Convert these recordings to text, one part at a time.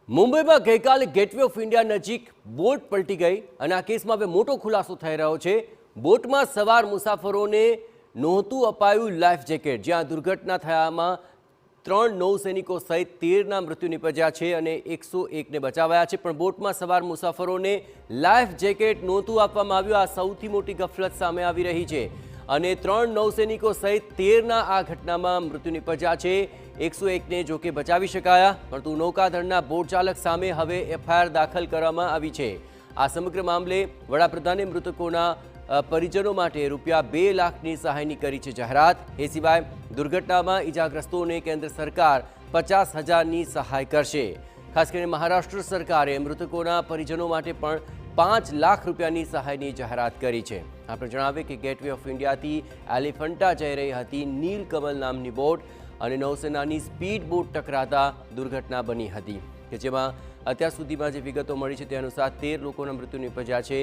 મુંબઈમાં ગઈકાલે gateway of India નજીક બોટ પલટી ગઈ અને આ કેસમાં હવે મોટો ખુલાસો થઈ રહ્યો છે। બોટમાં સવાર મુસાફરોને નહોતું અપાયું લાઈફ જેકેટ, જ્યાં દુર્ઘટના થયામાં 3 નૌસૈનિકો સહિત 13ના મૃત્યુ નિપજ્યા છે અને 101ને બચાવાયા છે, પણ બોટમાં સવાર મુસાફરોને લાઈફ જેકેટ નહોતું આપવામાં આવ્યું। આ સૌથી મોટી ગફલત સામે આવી રહી છે અને 3 નૌસૈનિકો સહિત 13ના આ ઘટનામાં મૃત્યુ નિપજ્યા છે। 101ને જોકે બચાવી શકાયા, પરંતુ નૌકાદળના બોટ ચાલક સામે હવે એફઆઈઆર દાખલ કરવામાં આવી છે। આ સમગ્ર મામલે વડાપ્રધાને મૃતકોના પરિજનો માટે રૂપિયા 2 લાખની સહાયની કરી છે જાહેરાત। એ સિવાય દુર્ઘટનામાં ઈજાગ્રસ્તોને કેન્દ્ર સરકાર 50,000ની સહાય કરશે। ખાસ કરીને મહારાષ્ટ્ર સરકારે મૃતકોના પરિજનો માટે પણ 5 લાખ રૂપિયાની સહાયની જાહેરાત કરી છે। આપણે જણાવીએ કે ગેટવે ઓફ ઇન્ડિયાથી એલિફન્ટા જઈ રહી હતી નીલકમલ નામની બોટ અને નૌસેનાની સ્પીડ બોટ ટકરાતા દુર્ઘટના બની હતી, કે જેમાં અત્યાર સુધીમાં જે વિગતો મળી છે તે અનુસાર 13 લોકોના મૃત્યુ નિપજ્યા છે,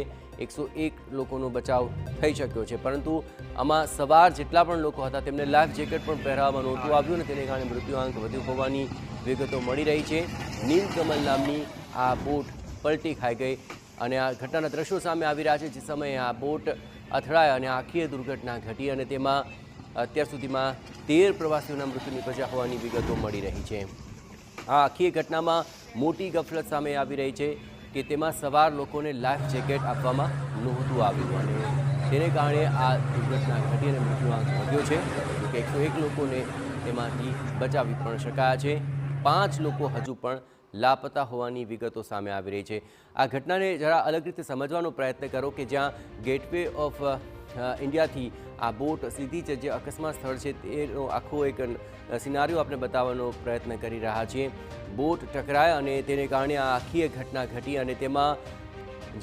101 લોકોનો બચાવ થઈ શક્યો છે, પરંતુ આમાં સવાર જેટલા પણ લોકો હતા તેમને લાઈફ જેકેટ પણ પહેરાવવામાં નહોતું આવ્યું અને તેને કારણે મૃત્યુઆંક વધુ હોવાની વિગતો મળી રહી છે। નીલકમલ નામની આ બોટ પલટી ખાઈ ગઈ અને આ ઘટનાના દ્રશ્યો સામે આવી રહ્યા છે, જે સમયે આ બોટ અથડાઈ અને આખી દુર્ઘટના ઘટી અને તેમાં અત્યાર સુધીમાં 13 પ્રવાસીઓના મૃત્યુ નિપજ્યા હોવાની વિગતો મળી રહી છે। આ આખી ઘટનામાં મોટી ગફલત સામે આવી રહી છે કે તેમાં સવાર લોકોને લાઈફ જેકેટ આપવામાં નહોતું આવ્યું અને તેને કારણે આ દુર્ઘટના ઘટી અને મૃત્યુઆંક વધ્યો છે, કે 101 લોકોને તેમાંથી બચાવી પણ શકાયા છે। 5 લોકો હજુ પણ લાપતા હોવાની વિગતો સામે આવી રહી છે। આ ઘટનાને જરા અલગ રીતે સમજવાનો પ્રયત્ન કરો કે જ્યાં ગેટવે ઓફ ઇન્ડિયાથી આ બોટ સીધી જ જે અકસ્માત સ્થળ છે તેનો આખો એક સિનારીઓ આપણે બતાવવાનો પ્રયત્ન કરી રહ્યા છીએ। બોટ ટકરાય અને તેને કારણે આ આખી એક ઘટના ઘટી અને તેમાં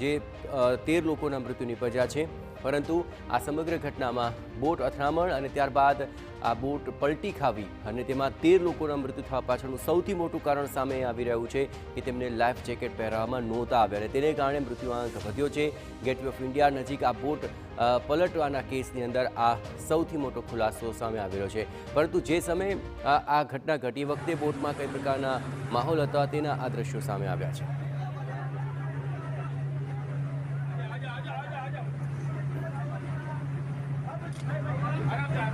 જે 13 લોકોના મૃત્યુ નિપજ્યા છે, પરંતુ આ સમગ્ર ઘટનામાં બોટ અથડામણ અને ત્યારબાદ આ બોટ પલટી ખાવી અને તેમાં 13 લોકોના મૃત્યુ થવા પાછળનું સૌથી મોટું કારણ સામે આવી રહ્યું છે કે તેમને લાઈફ જેકેટ પહેરવામાં નહોતા આવ્યા અને તેને કારણે મૃત્યુઆંક વધ્યો છે। ગેટવે ઓફ ઇન્ડિયા નજીક આ બોટ પલટવાના કેસની અંદર આ સૌથી મોટો ખુલાસો સામે આવેલો છે, પરંતુ જે સમયે આ ઘટના ઘટી વખતે બોટમાં કઈ પ્રકારના માહોલ હતા તેના આ દ્રશ્યો સામે આવ્યા છે।